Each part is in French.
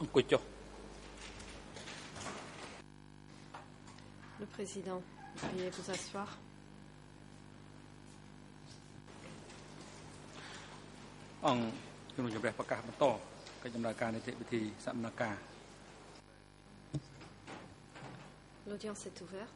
Le président, veuillez vous asseoir. L'audience est ouverte.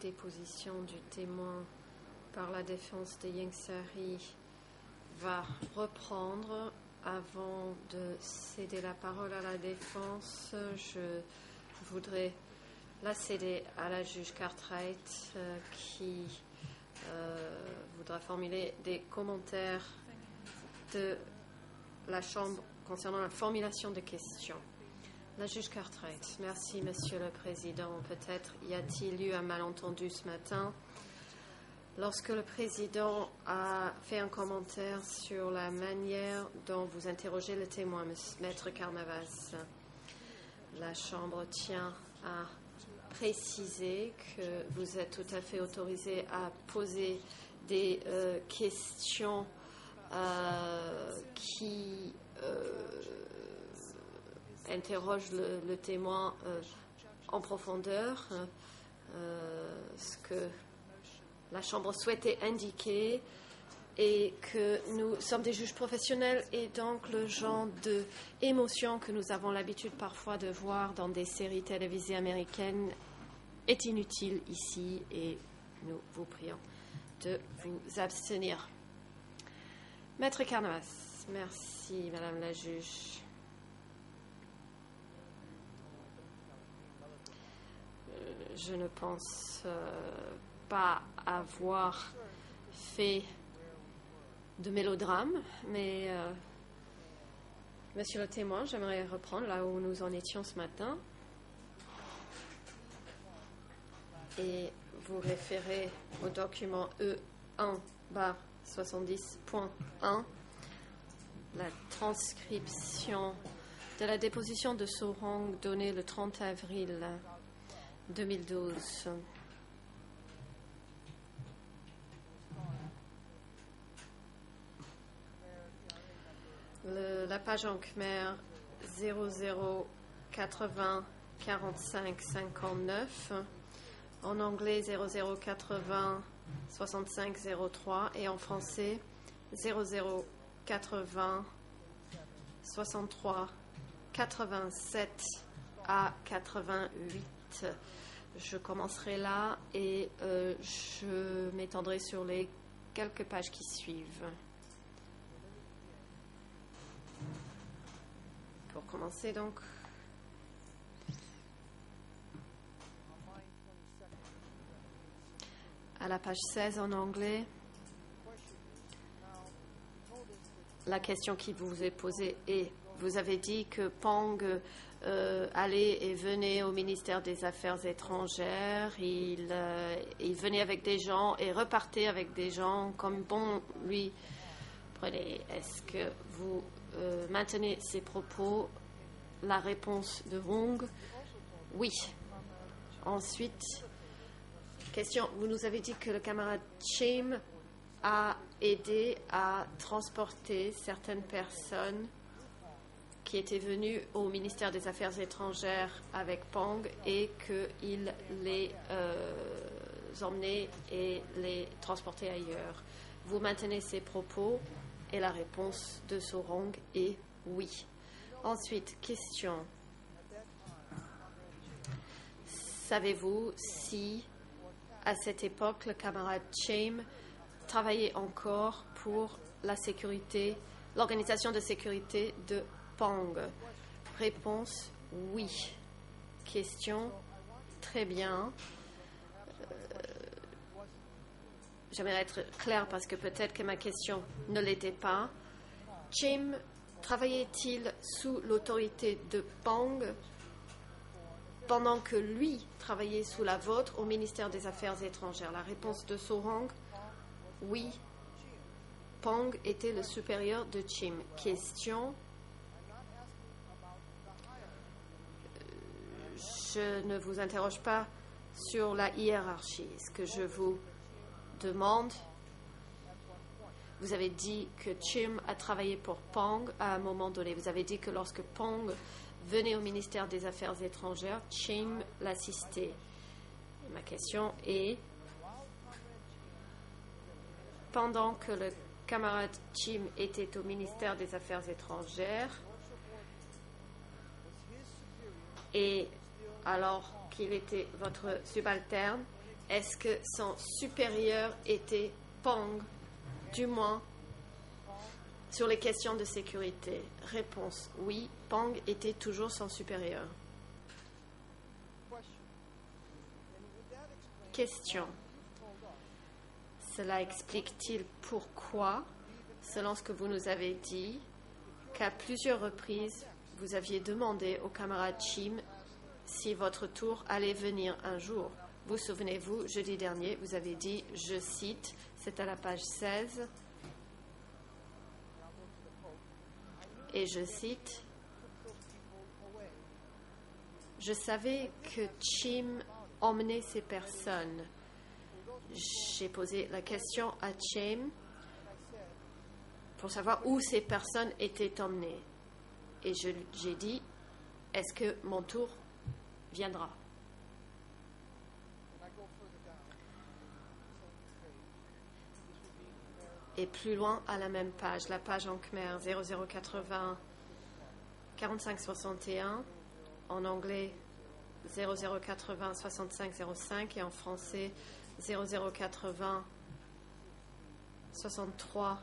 Déposition du témoin par la défense de Ieng Sary va reprendre. Avant de céder la parole à la défense, je voudrais la céder à la juge Cartwright qui voudra formuler des commentaires de la Chambre concernant la formulation de questions. La juge Cartwright. Merci, Monsieur le Président. Peut-être y a-t-il eu un malentendu ce matin. Lorsque le Président a fait un commentaire sur la manière dont vous interrogez le témoin, Maître Carnavas, la Chambre tient à préciser que vous êtes tout à fait autorisé à poser des questions qui interroge le témoin en profondeur, ce que la Chambre souhaitait indiquer et que nous sommes des juges professionnels et donc le genre d'émotion que nous avons l'habitude parfois de voir dans des séries télévisées américaines est inutile ici et nous vous prions de vous abstenir. Maître Carnavas, merci Madame la juge. Je ne pense pas avoir fait de mélodrame, mais Monsieur le témoin, j'aimerais reprendre là où nous en étions ce matin et vous référer au document E1/70.1, la transcription de la déposition de Sorong donnée le 30 avril 2012. La page en khmer 0080 45 59, en anglais 0080 65 03 et en français 0080 63 87 à 88. Je commencerai là et je m'étendrai sur les quelques pages qui suivent. Pour commencer donc, à la page 16 en anglais, la question qui vous est posée est, vous avez dit que Pang allait et venait au ministère des Affaires étrangères, il venait avec des gens et repartait avec des gens comme bon lui prenait. Est-ce que vous maintenez ces propos? La réponse de Wong, oui. Ensuite, question, vous nous avez dit que le camarade Chim a aidé à transporter certaines personnes qui étaient venues au ministère des Affaires étrangères avec Pang et qu'il les emmenait et les transportait ailleurs. Vous maintenez ces propos? Et la réponse de Sorong est oui. Ensuite, question. Savez-vous si, à cette époque, le camarade Chim travaillait encore pour la sécurité, l'organisation de sécurité de Pang? Réponse oui. Question. Très bien. J'aimerais être claire parce que peut-être que ma question ne l'était pas. Chim travaillait-il sous l'autorité de Pang pendant que lui travaillait sous la vôtre au ministère des Affaires étrangères? La réponse de So-Hong, oui, Pong était le supérieur de Chim. Question, je ne vous interroge pas sur la hiérarchie. Ce que je vous demande, vous avez dit que Chim a travaillé pour Pong à un moment donné. Vous avez dit que lorsque Pong venait au ministère des Affaires étrangères, Chim l'assistait. Ma question est, pendant que le camarade Chim était au ministère des Affaires étrangères, et alors qu'il était votre subalterne, est-ce que son supérieur était Pong, du moins sur les questions de sécurité? Réponse, oui, Pong était toujours son supérieur. Question, cela explique-t-il pourquoi, selon ce que vous nous avez dit, qu'à plusieurs reprises, vous aviez demandé au camarade Chim si votre tour allait venir un jour? Vous souvenez-vous, jeudi dernier, vous avez dit, je cite, c'est à la page 16, et je cite, « Je savais que Chim emmenait ces personnes. » J'ai posé la question à Chim pour savoir où ces personnes étaient emmenées. Et j'ai dit, est-ce que mon tour viendra? Et plus loin, à la même page, la page en Khmer 0080 4561, en anglais 0080 6505 et en français 0080 63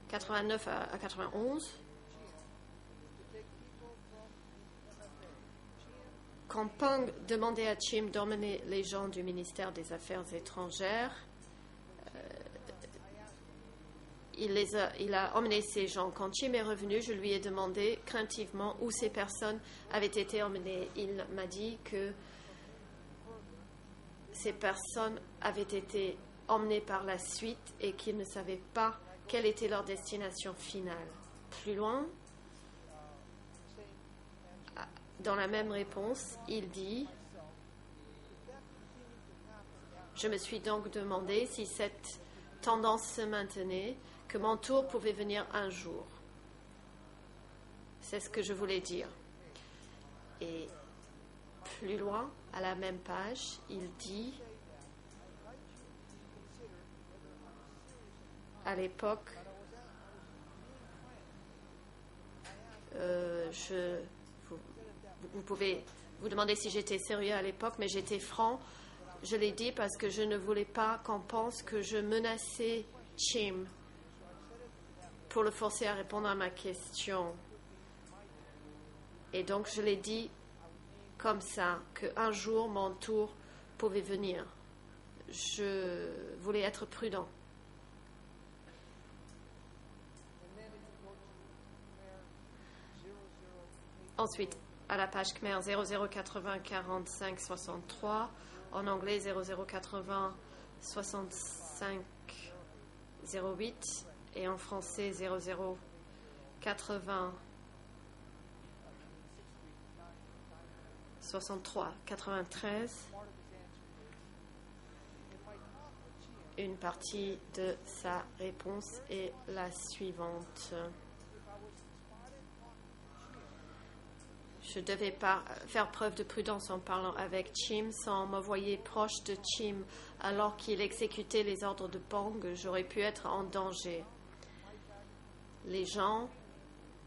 89 à 91. Quand Pong demandait à Chim d'emmener les gens du ministère des Affaires étrangères, il a emmené ces gens. Quand Chim est revenu, je lui ai demandé craintivement où ces personnes avaient été emmenées. Il m'a dit que ces personnes avaient été emmenées par la suite et qu'il ne savait pas quelle était leur destination finale. Plus loin, dans la même réponse, il dit « Je me suis donc demandé si cette tendance se maintenait, que mon tour pouvait venir un jour. » C'est ce que je voulais dire. Et plus loin, à la même page, il dit « À l'époque, vous pouvez vous demander si j'étais sérieux à l'époque, mais j'étais franc. Je l'ai dit parce que je ne voulais pas qu'on pense que je menaçais Chim pour le forcer à répondre à ma question. Et donc je l'ai dit comme ça, qu'un jour mon tour pouvait venir. Je voulais être prudent. Ensuite, à la page Khmer 0080 45 63, en anglais 0080 65 08 et en français 0080 63 93. Une partie de sa réponse est la suivante. Je ne devais pas faire preuve de prudence en parlant avec Chim sans m'envoyer proche de Chim alors qu'il exécutait les ordres de Pong. J'aurais pu être en danger. Les gens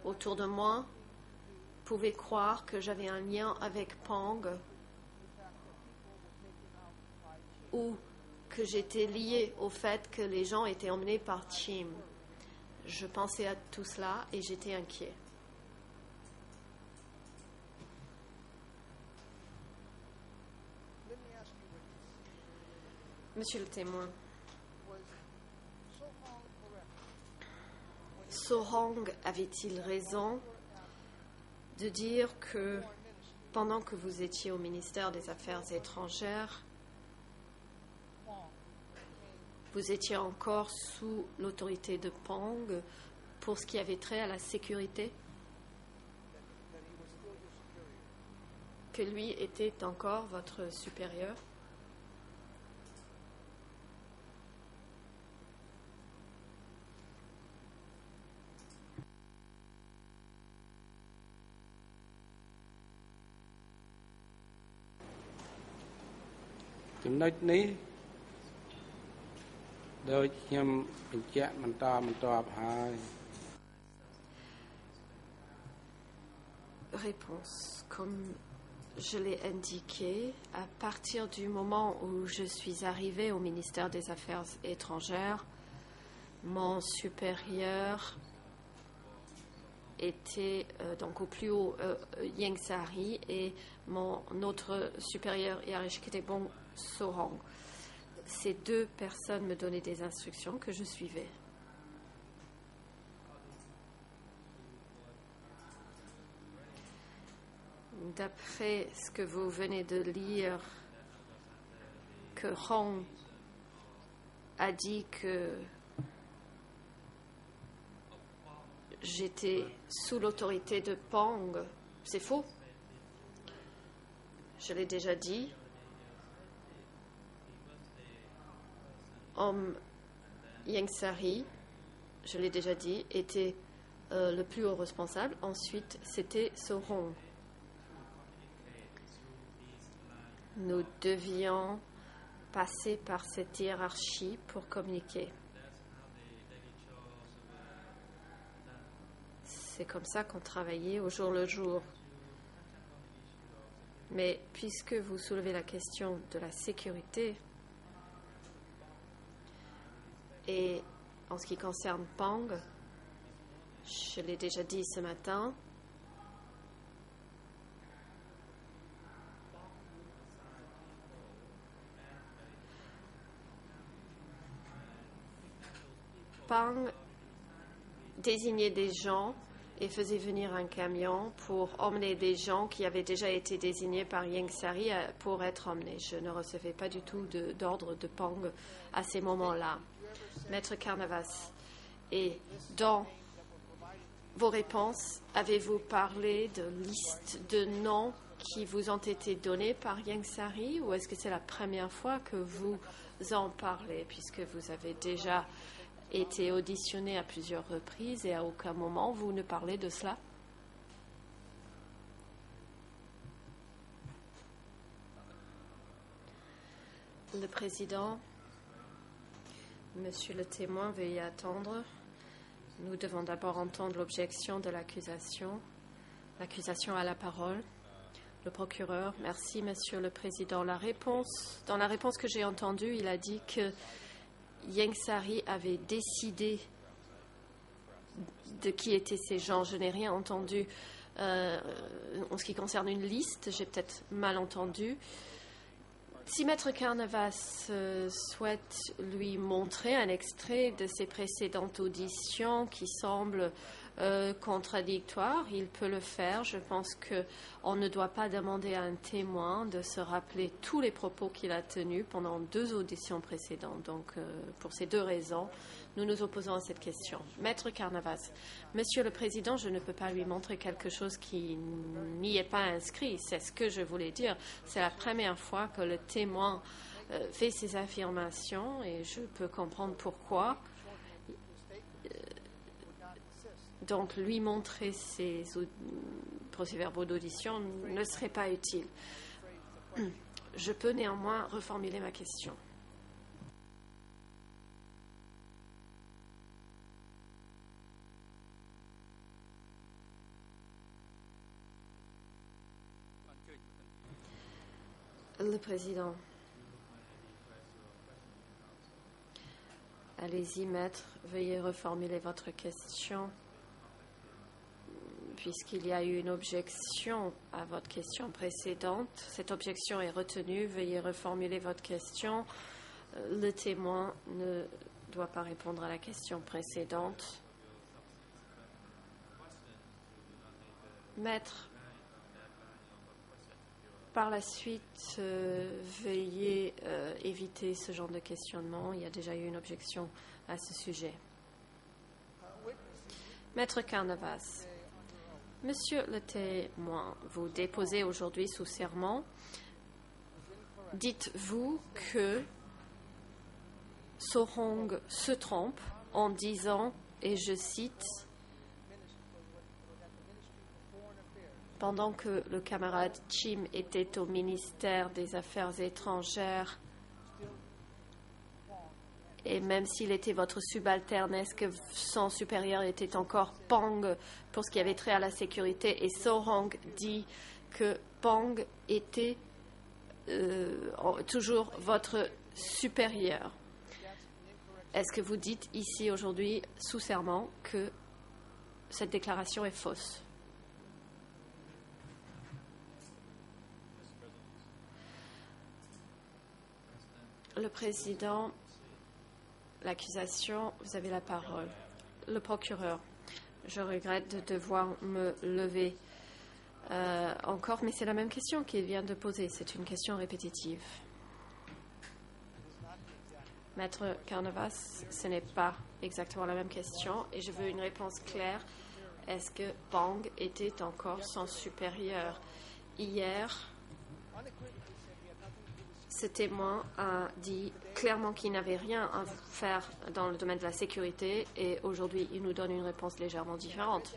autour de moi pouvaient croire que j'avais un lien avec Pong ou que j'étais lié au fait que les gens étaient emmenés par Chim. Je pensais à tout cela et j'étais inquiet. Monsieur le témoin, So-Hong avait-il raison de dire que pendant que vous étiez au ministère des Affaires étrangères, vous étiez encore sous l'autorité de Pang pour ce qui avait trait à la sécurité? Que lui était encore votre supérieur? Réponse. Comme je l'ai indiqué, à partir du moment où je suis arrivée au ministère des Affaires étrangères, mon supérieur était donc au plus haut Ieng Sari et mon autre supérieur Yarishkitebong Sorong. Ces deux personnes me donnaient des instructions que je suivais. D'après ce que vous venez de lire, que Hong a dit que j'étais sous l'autorité de Pang, c'est faux. Je l'ai déjà dit. Ieng Sari, je l'ai déjà dit, était le plus haut responsable. Ensuite, c'était Sorong. Nous devions passer par cette hiérarchie pour communiquer. C'est comme ça qu'on travaillait au jour le jour. Mais puisque vous soulevez la question de la sécurité, et en ce qui concerne Pang, je l'ai déjà dit ce matin, Pang désignait des gens et faisait venir un camion pour emmener des gens qui avaient déjà été désignés par Ieng Sari pour être emmenés. Je ne recevais pas du tout d'ordre de Pang à ces moments-là. Maître Carnavas, et dans vos réponses, avez-vous parlé de listes de noms qui vous ont été donnés par Ieng Sari, ou est-ce que c'est la première fois que vous en parlez, puisque vous avez déjà été auditionné à plusieurs reprises et à aucun moment vous ne parlez de cela? Le président, monsieur le témoin, veuillez attendre. Nous devons d'abord entendre l'objection de l'accusation. L'accusation a la parole. Le procureur, merci monsieur le président. Dans la réponse que j'ai entendue, il a dit que Ieng Sari avait décidé de qui étaient ces gens. Je n'ai rien entendu en ce qui concerne une liste. J'ai peut-être mal entendu. Si Maître Carnavas souhaite lui montrer un extrait de ses précédentes auditions qui semblent contradictoires, il peut le faire. Je pense qu'on ne doit pas demander à un témoin de se rappeler tous les propos qu'il a tenus pendant 2 auditions précédentes. Donc, pour ces 2 raisons, nous nous opposons à cette question. Maître Carnavas, Monsieur le Président, je ne peux pas lui montrer quelque chose qui n'y est pas inscrit. C'est ce que je voulais dire. C'est la première fois que le témoin fait ces affirmations et je peux comprendre pourquoi. Donc, lui montrer ces procès-verbaux d'audition ne serait pas utile. Je peux néanmoins reformuler ma question. Le président. Allez-y, maître. Veuillez reformuler votre question. Puisqu'il y a eu une objection à votre question précédente, cette objection est retenue. Veuillez reformuler votre question. Le témoin ne doit pas répondre à la question précédente. Maître, Par la suite, veuillez éviter ce genre de questionnement. Il y a déjà eu une objection à ce sujet. Maître Carnavas, Monsieur le témoin, vous déposez aujourd'hui sous serment. Dites-vous que Sorong se trompe en disant, et je cite, pendant que le camarade Chim était au ministère des Affaires étrangères, et même s'il était votre subalterne, est-ce que son supérieur était encore Pang pour ce qui avait trait à la sécurité? Et Sorong dit que Pang était toujours votre supérieur. Est-ce que vous dites ici aujourd'hui sous serment que cette déclaration est fausse? Le président, l'accusation, vous avez la parole. Le procureur, je regrette de devoir me lever encore, mais c'est la même question qu'il vient de poser. C'est une question répétitive. Maître Carnavas, ce n'est pas exactement la même question et je veux une réponse claire. Est-ce que Pang était encore son supérieur? Hier, ce témoin a dit clairement qu'il n'avait rien à faire dans le domaine de la sécurité et aujourd'hui, il nous donne une réponse légèrement différente.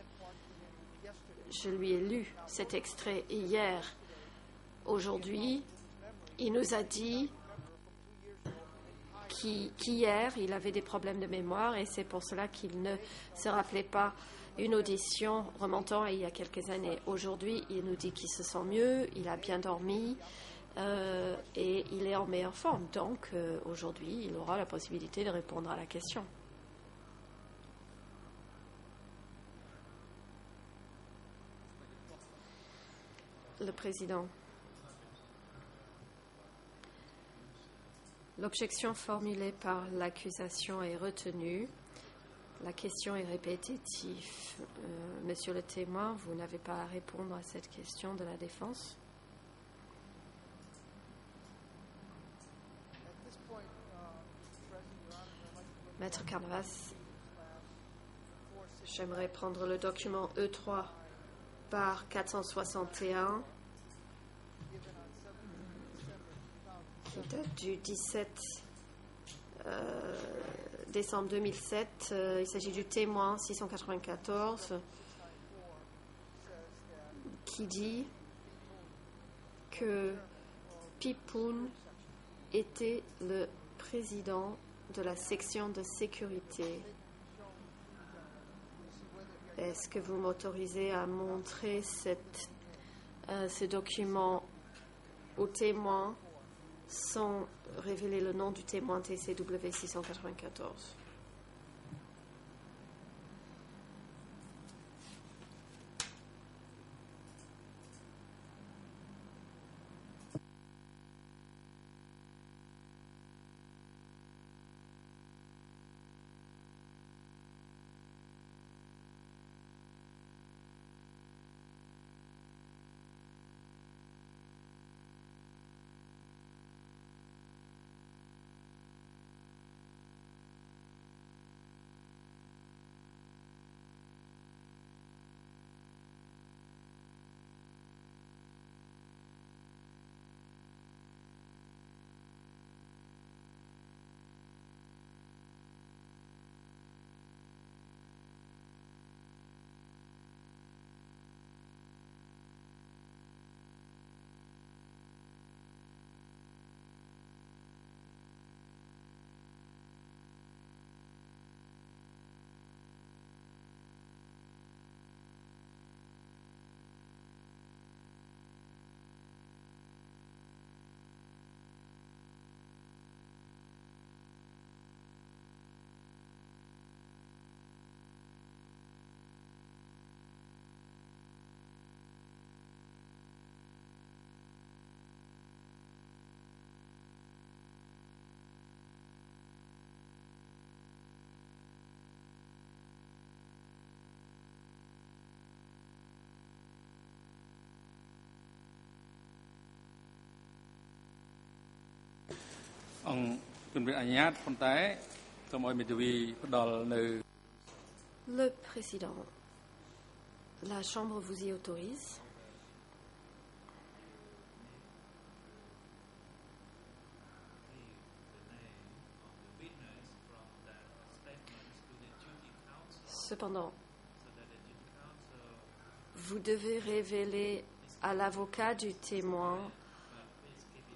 Je lui ai lu cet extrait hier. Aujourd'hui, il nous a dit qu'hier, il avait des problèmes de mémoire et c'est pour cela qu'il ne se rappelait pas une audition remontant à il y a quelques années. Aujourd'hui, il nous dit qu'il se sent mieux, il a bien dormi et il est en meilleure forme. Donc, aujourd'hui, il aura la possibilité de répondre à la question. Le président. L'objection formulée par l'accusation est retenue. La question est répétitive. Monsieur le témoin, vous n'avez pas à répondre à cette question de la défense. Maître Carnavas, j'aimerais prendre le document E3 par 461 qui date du 17 décembre 2007. Il s'agit du témoin 694 qui dit que Pipoun était le président de la section de sécurité. Est-ce que vous m'autorisez à montrer ce document au témoin sans révéler le nom du témoin TCW 694? Le président, la Chambre vous y autorise. Cependant, vous devez révéler à l'avocat du témoin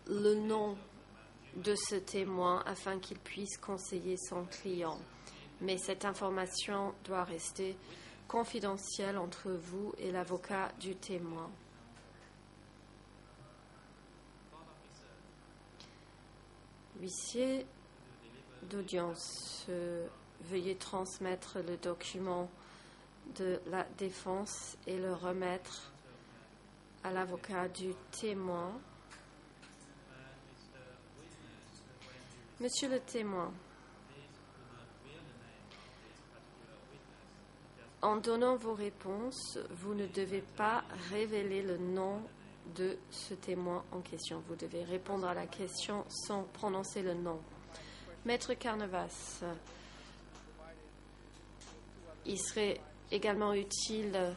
le nom de ce témoin afin qu'il puisse conseiller son client. Mais cette information doit rester confidentielle entre vous et l'avocat du témoin. Huissier d'audience, veuillez transmettre le document de la défense et le remettre à l'avocat du témoin. Monsieur le témoin, en donnant vos réponses, vous ne devez pas révéler le nom de ce témoin en question. Vous devez répondre à la question sans prononcer le nom. Maître Carnevas, il serait également utile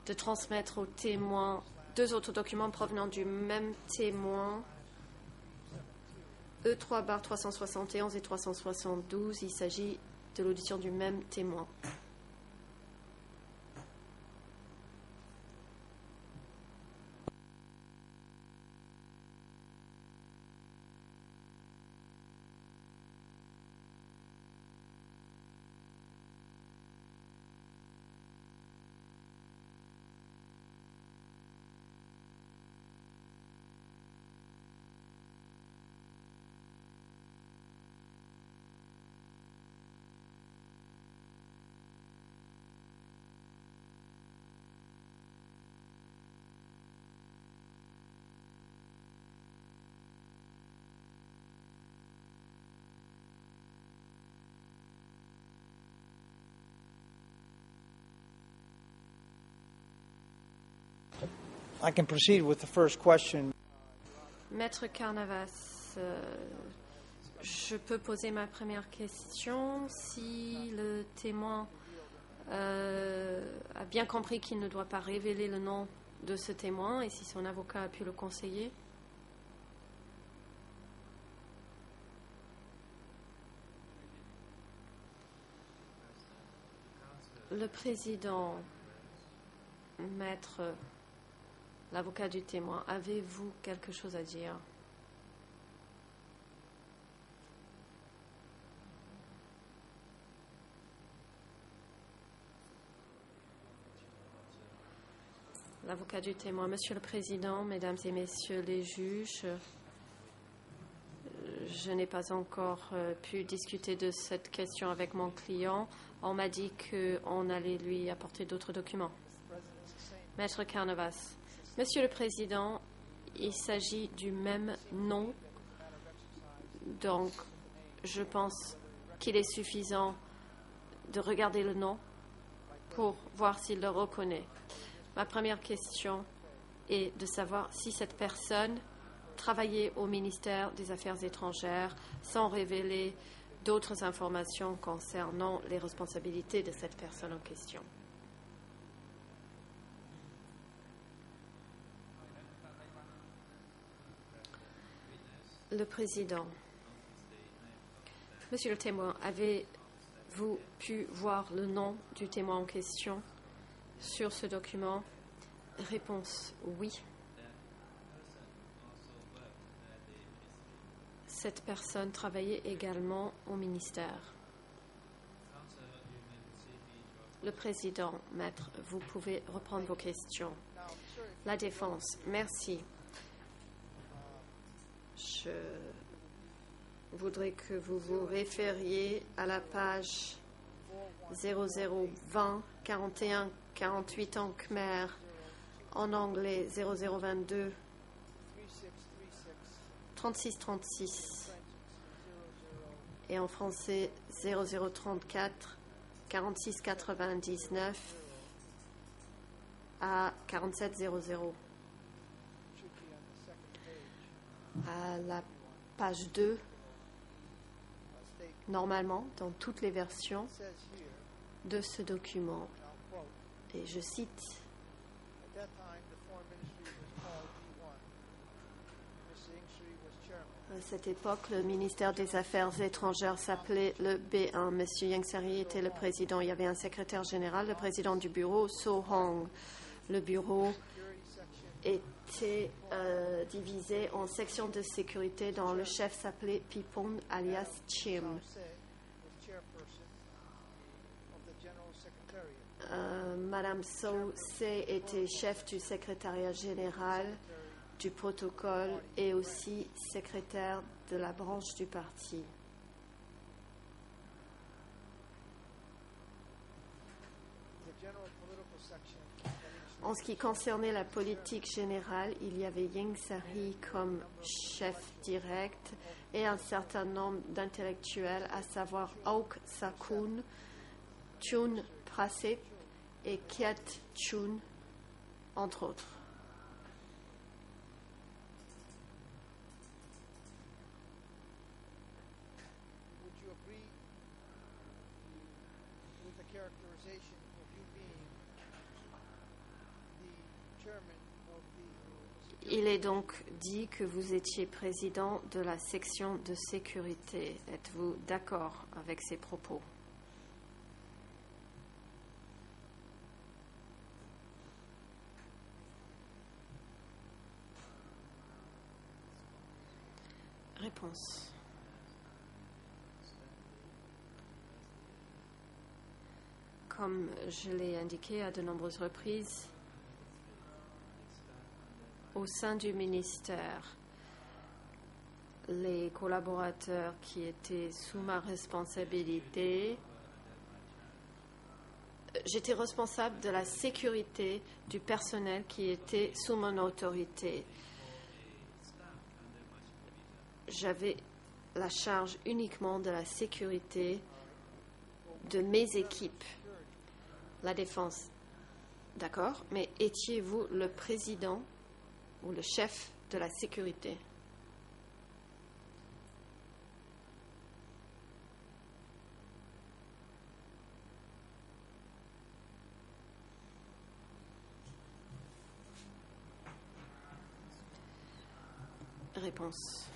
de transmettre au témoin 2 autres documents provenant du même témoin, E3/371 et 372. Il s'agit de l'audition du même témoin. I can proceed with the first question. Maître Carnevas, je peux poser ma première question. Si le témoin a bien compris qu'il ne doit pas révéler le nom de ce témoin et si son avocat a pu le conseiller. Le président, maître, l'avocat du témoin, avez-vous quelque chose à dire? L'avocat du témoin, Monsieur le Président, Mesdames et Messieurs les juges, je n'ai pas encore pu discuter de cette question avec mon client. On m'a dit qu'on allait lui apporter d'autres documents. Maître Carnevas, Monsieur le Président, il s'agit du même nom, donc je pense qu'il est suffisant de regarder le nom pour voir s'il le reconnaît. Ma première question est de savoir si cette personne travaillait au ministère des Affaires étrangères sans révéler d'autres informations concernant les responsabilités de cette personne en question. Le président. Monsieur le témoin, avez-vous pu voir le nom du témoin en question sur ce document? Réponse oui. Cette personne travaillait également au ministère. Le président, maître, vous pouvez reprendre vos questions. La défense, merci. Je voudrais que vous vous référiez à la page 0020 41 48 en khmer, en anglais 0022 36 36 et en français 0034 46 99 à 47 00. À la page 2, normalement, dans toutes les versions de ce document. Et je cite, à cette époque, le ministère des Affaires étrangères s'appelait le B1. Monsieur Ieng Sary était le président. Il y avait un secrétaire général, le président du bureau, So Hong. Le bureau était divisé en sections de sécurité dont le chef s'appelait Pipon alias Chim. Madame So Se était chef du secrétariat général du protocole et aussi secrétaire de la branche du parti. En ce qui concernait la politique générale, il y avait Ieng Sary comme chef direct et un certain nombre d'intellectuels, à savoir Auk Sakun, Chun Praset et Kiat Chun, entre autres. Il est donc dit que vous étiez président de la section de sécurité. Êtes-vous d'accord avec ces propos? Réponse. Comme je l'ai indiqué à de nombreuses reprises, au sein du ministère, les collaborateurs qui étaient sous ma responsabilité, j'étais responsable de la sécurité du personnel qui était sous mon autorité. J'avais la charge uniquement de la sécurité de mes équipes. La défense, d'accord, mais étiez-vous le président ou le chef de la sécurité? Réponse.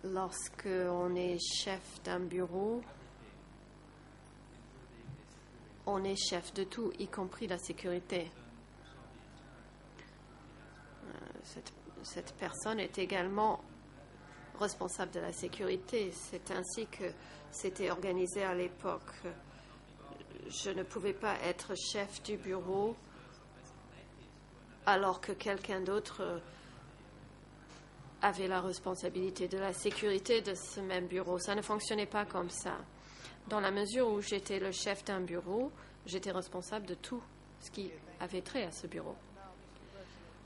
Lorsque on est chef d'un bureau, on est chef de tout, y compris la sécurité. Cette personne est également responsable de la sécurité. C'est ainsi que c'était organisé à l'époque. Je ne pouvais pas être chef du bureau alors que quelqu'un d'autre avait la responsabilité de la sécurité de ce même bureau. Ça ne fonctionnait pas comme ça. Dans la mesure où j'étais le chef d'un bureau, j'étais responsable de tout ce qui avait trait à ce bureau.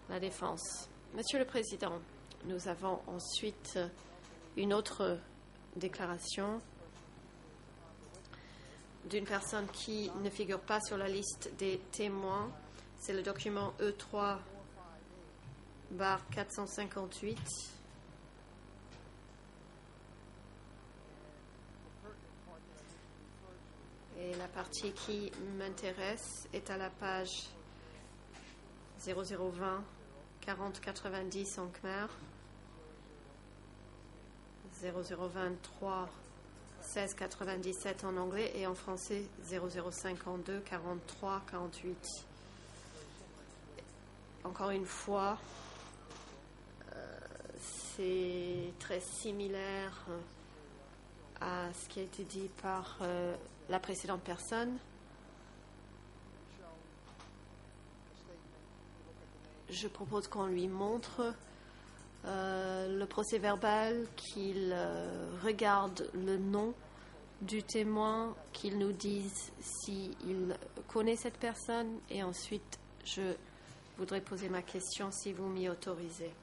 La défense. Monsieur le Président, nous avons ensuite une autre déclaration d'une personne qui ne figure pas sur la liste des témoins. C'est le document E3/458. Et la partie qui m'intéresse est à la page 0020 4090 en khmer, 0023 1697 en anglais et en français 0052 43 48. Encore une fois, c'est très similaire à ce qui a été dit par la précédente personne. Je propose qu'on lui montre le procès-verbal, qu'il regarde le nom du témoin, qu'il nous dise s'il connaît cette personne, et ensuite je voudrais poser ma question si vous m'y autorisez.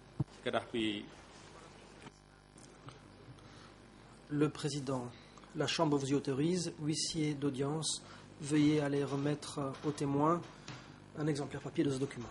Le président La Chambre vous y autorise. Huissier d'audience, veuillez aller remettre aux témoins un exemplaire papier de ce document.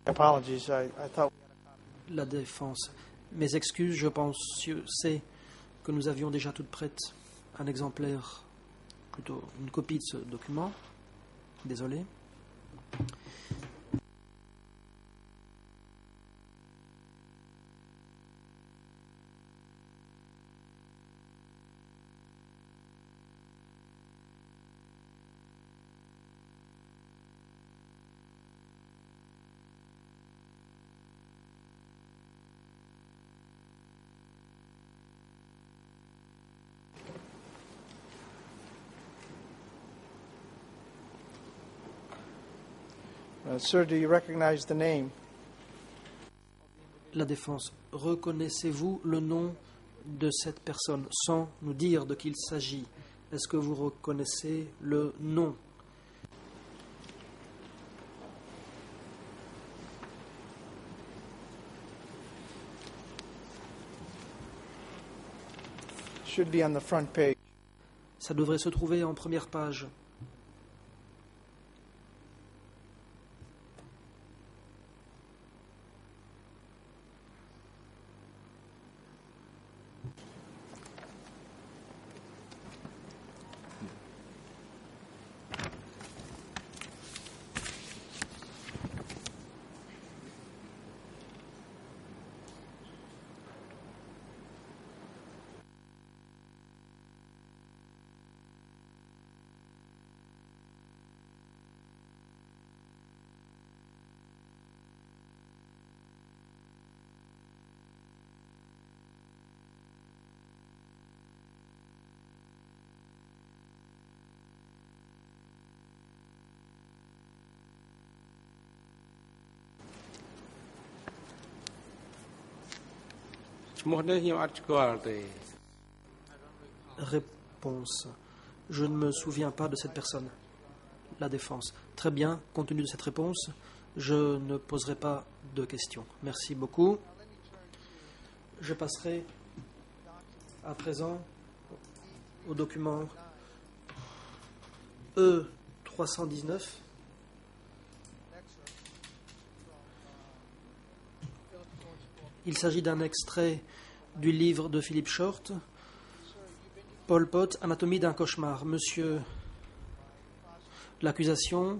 Apologies. I thought. La défense. Mes excuses, je pensais que nous avions déjà toutes prêtes un exemplaire, plutôt une copie de ce document. Désolé. Sir, do you recognize the name? La défense. Reconnaissez-vous le nom de cette personne sans nous dire de qui il s'agit? Est-ce que vous reconnaissez le nom? Should be on the front page. Ça devrait se trouver en première page. Réponse. Je ne me souviens pas de cette personne. La défense. Très bien, compte tenu de cette réponse, je ne poserai pas de questions. Merci beaucoup. Je passerai à présent au document E319. Il s'agit d'un extrait du livre de Philippe Short, Pol Pot, Anatomie d'un cauchemar. Monsieur, l'accusation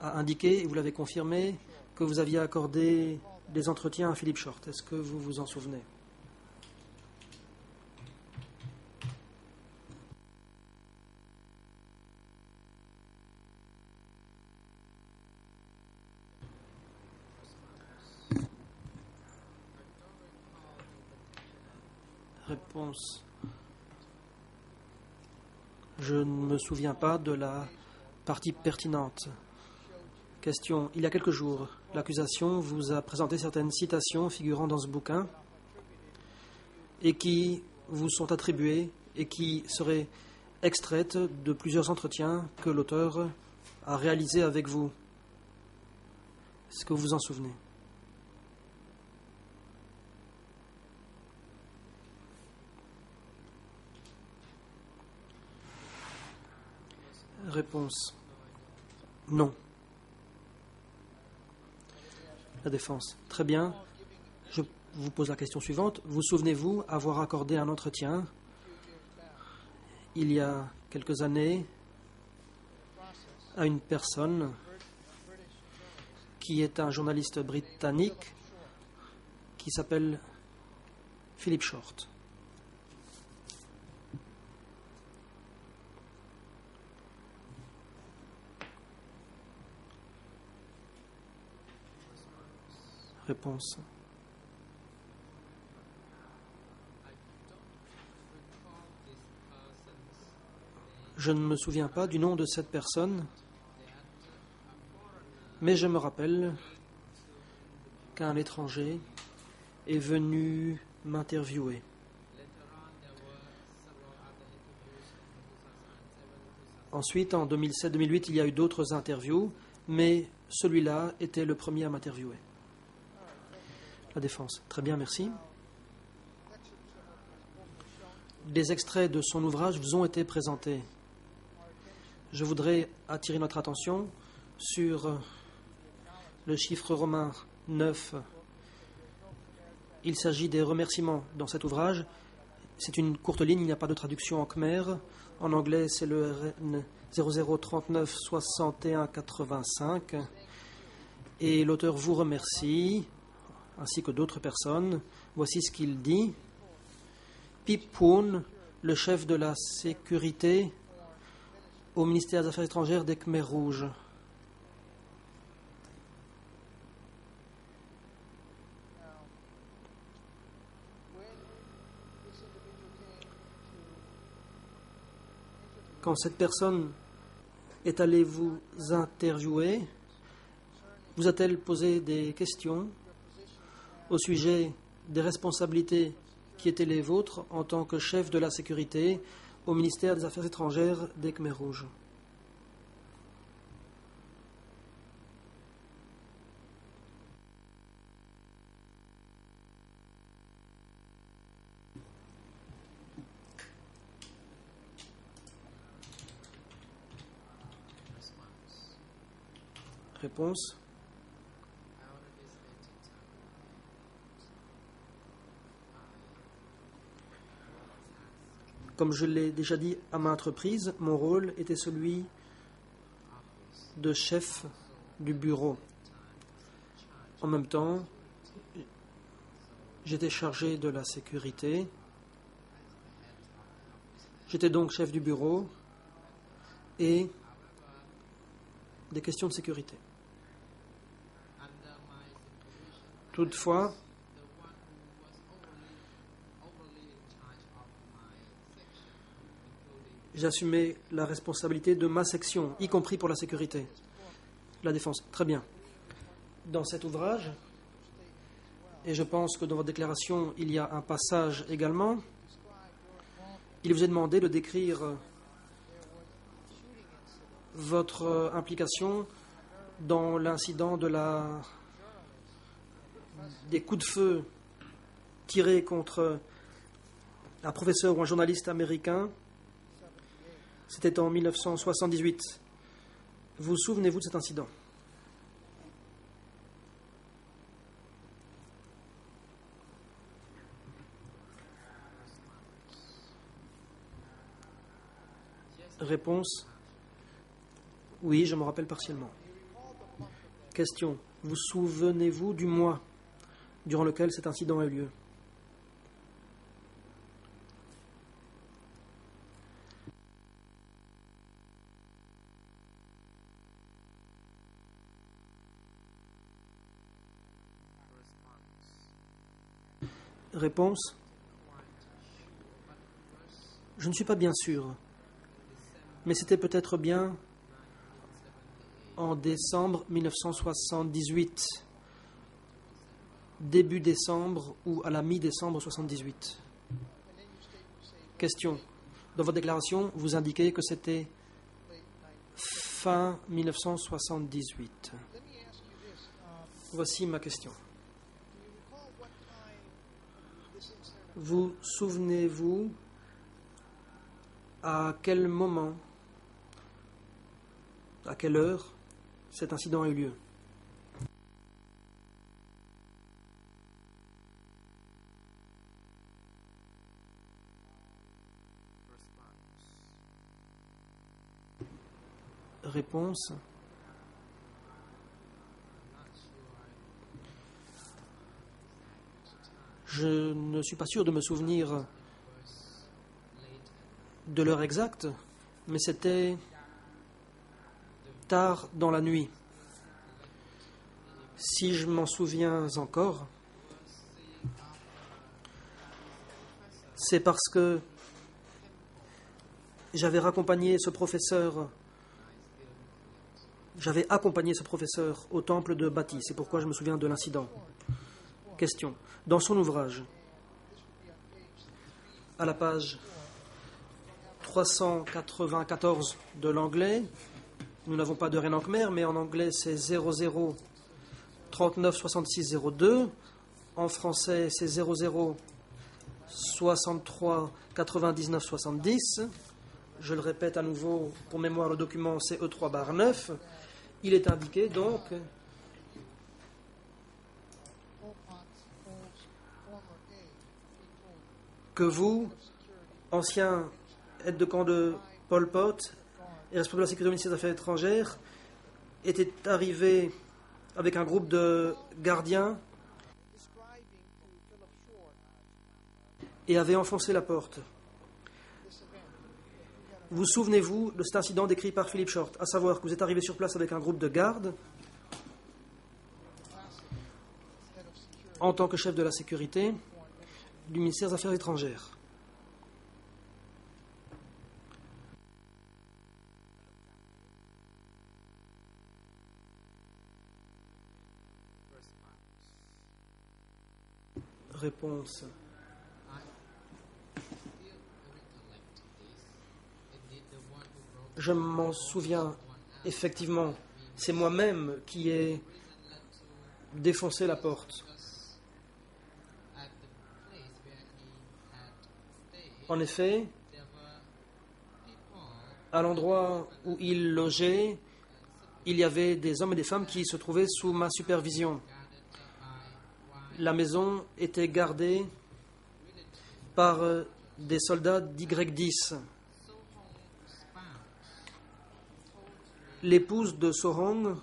a indiqué, et vous l'avez confirmé, que vous aviez accordé des entretiens à Philippe Short. Est-ce que vous vous en souvenez? Réponse. Je ne me souviens pas de la partie pertinente. Question. Il y a quelques jours, l'accusation vous a présenté certaines citations figurant dans ce bouquin et qui vous sont attribuées et qui seraient extraites de plusieurs entretiens que l'auteur a réalisés avec vous. Est-ce que vous vous en souvenez? Réponse. Non. La défense. Très bien. Je vous pose la question suivante. Vous souvenez-vous avoir accordé un entretien il y a quelques années à une personne qui est un journaliste britannique qui s'appelle Philip Short. Réponse. Je ne me souviens pas du nom de cette personne, mais je me rappelle qu'un étranger est venu m'interviewer. Ensuite, en 2007-2008, il y a eu d'autres interviews, mais celui-là était le premier à m'interviewer. La défense. Très bien, merci. Des extraits de son ouvrage vous ont été présentés. Je voudrais attirer notre attention sur le chiffre romain 9. Il s'agit des remerciements dans cet ouvrage. C'est une courte ligne, il n'y a pas de traduction en khmer. En anglais, c'est le RN 0039 61 85. Et l'auteur vous remercie, ainsi que d'autres personnes. Voici ce qu'il dit. Pip Poon, le chef de la sécurité au ministère des Affaires étrangères des Khmers rouges. Quand cette personne est allée vous interviewer, vous a-t-elle posé des questions au sujet des responsabilités qui étaient les vôtres en tant que chef de la sécurité au ministère des Affaires étrangères des Khmers rouges? Réponse. Comme je l'ai déjà dit à maintes reprises, mon rôle était celui de chef du bureau. En même temps, j'étais chargé de la sécurité. J'étais donc chef du bureau et des questions de sécurité. Toutefois, j'assumais la responsabilité de ma section, y compris pour la sécurité. La défense. Très bien. Dans cet ouvrage, et je pense que dans votre déclaration, il y a un passage également, il vous est demandé de décrire votre implication dans l'incident des coups de feu tirés contre un professeur ou un journaliste américain. C'était en 1978. Vous souvenez-vous de cet incident? Réponse. Oui, je me rappelle partiellement. Question. Vous souvenez-vous du mois durant lequel cet incident a eu lieu? Réponse. Je ne suis pas bien sûr, mais c'était peut-être bien en décembre 1978, début décembre ou à la mi-décembre 1978. Question. Dans votre déclaration, vous indiquez que c'était fin 1978. Voici ma question. Vous souvenez-vous à quel moment, à quelle heure cet incident a eu lieu? Réponse. Je ne suis pas sûr de me souvenir de l'heure exacte, mais c'était tard dans la nuit. Si je m'en souviens encore, c'est parce que j'avais accompagné ce professeur au temple de Bati. C'est pourquoi je me souviens de l'incident. Question. Dans son ouvrage, à la page 394 de l'anglais, nous n'avons pas de Renan Khmer, mais en anglais c'est 00 39 66 02. En français c'est 00 63 99 70. Je le répète à nouveau pour mémoire, le document CE3-9. Il est indiqué donc que vous, ancien aide de camp de Pol Pot et responsable de la sécurité au ministère des Affaires étrangères, était arrivé avec un groupe de gardiens et avait enfoncé la porte. Vous souvenez-vous de cet incident décrit par Philip Short, à savoir que vous êtes arrivé sur place avec un groupe de gardes en tant que chef de la sécurité du ministère des Affaires étrangères. Réponse. Je m'en souviens effectivement. C'est moi-même qui ai défoncé la porte. En effet, à l'endroit où il logeait, il y avait des hommes et des femmes qui se trouvaient sous ma supervision. La maison était gardée par des soldats d'Y10. L'épouse de Sorong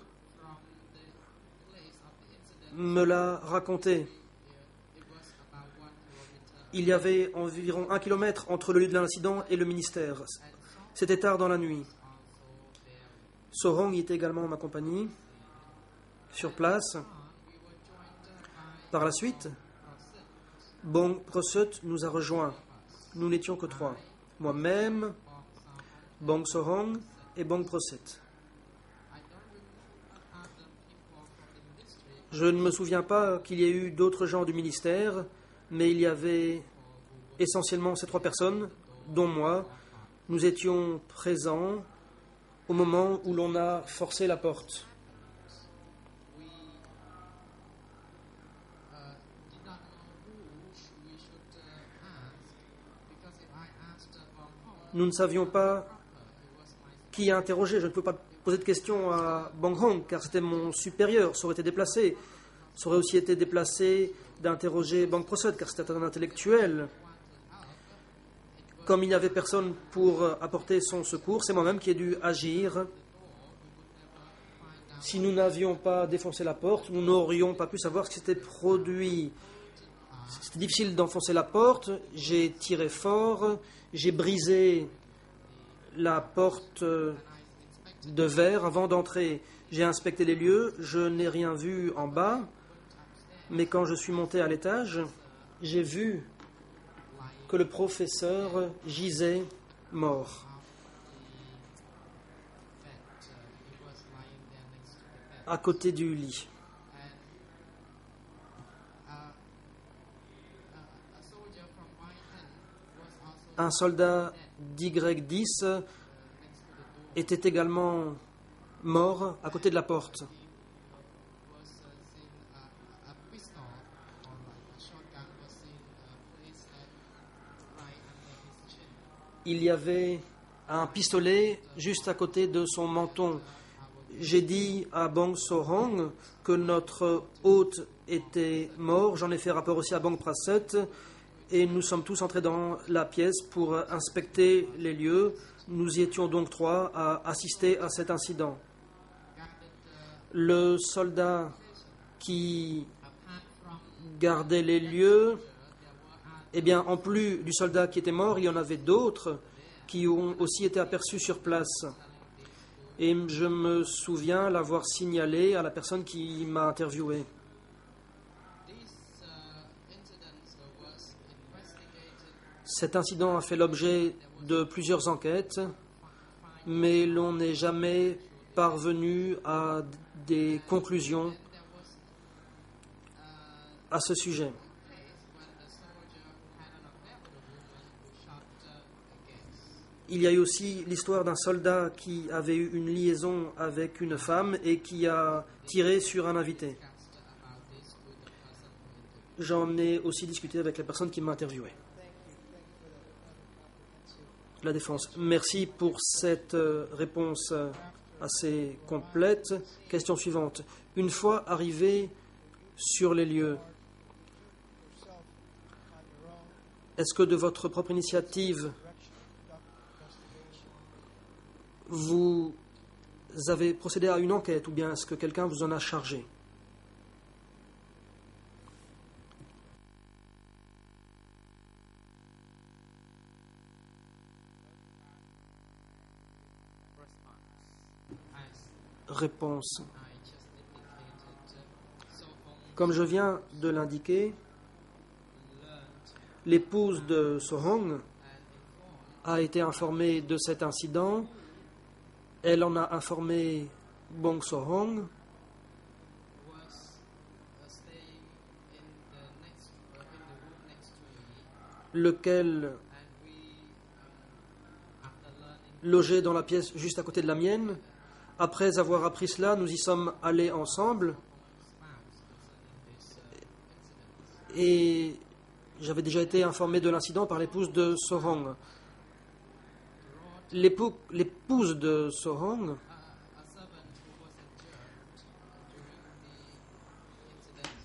me l'a raconté. Il y avait environ 1 kilomètre entre le lieu de l'incident et le ministère. C'était tard dans la nuit. Sorong y était également en ma compagnie, sur place. Par la suite, Bong Prosut nous a rejoints. Nous n'étions que 3. Moi-même, Bong Sorong et Bong Prosut. Je ne me souviens pas qu'il y ait eu d'autres gens du ministère, mais il y avait essentiellement ces 3 personnes, dont moi. Nous étions présents au moment où l'on a forcé la porte. Nous ne savions pas qui interroger. Je ne peux pas poser de questions à Bong Hong, car c'était mon supérieur. Ça aurait été déplacé. Ça aurait aussi été déplacé d'interroger Bong Prosut, car c'était un intellectuel. Comme il n'y avait personne pour apporter son secours, c'est moi-même qui ai dû agir. Si nous n'avions pas défoncé la porte, nous n'aurions pas pu savoir ce qui s'était produit. C'était difficile d'enfoncer la porte. J'ai tiré fort. J'ai brisé la porte de verre avant d'entrer. J'ai inspecté les lieux. Je n'ai rien vu en bas. Mais quand je suis monté à l'étage, j'ai vu que le professeur gisait mort. À côté du lit. Un soldat d'Y10 était également mort à côté de la porte. Il y avait un pistolet juste à côté de son menton. J'ai dit à Bong Sorong que notre hôte était mort. J'en ai fait rapport aussi à Bong Prosut. Et nous sommes tous entrés dans la pièce pour inspecter les lieux. Nous y étions donc 3 à assister à cet incident. Le soldat qui gardait les lieux Eh bien, en plus du soldat qui était mort, il y en avait d'autres qui ont aussi été aperçus sur place. Et je me souviens l'avoir signalé à la personne qui m'a interviewé. Cet incident a fait l'objet de plusieurs enquêtes, mais l'on n'est jamais parvenu à des conclusions à ce sujet. Il y a eu aussi l'histoire d'un soldat qui avait eu une liaison avec une femme et qui a tiré sur un invité. J'en ai aussi discuté avec la personne qui m'a interviewé. La défense. Merci pour cette réponse assez complète. Question suivante. Une fois arrivé sur les lieux, est-ce que de votre propre initiative, vous avez procédé à une enquête ou bien est-ce que quelqu'un vous en a chargé? Réponse. Comme je viens de l'indiquer, l'épouse de Sohong a été informée de cet incident. Elle en a informé Bong Sohong, lequel logeait dans la pièce juste à côté de la mienne. Après avoir appris cela, nous y sommes allés ensemble et j'avais déjà été informé de l'incident par l'épouse de Sohong. L'épouse de Sohong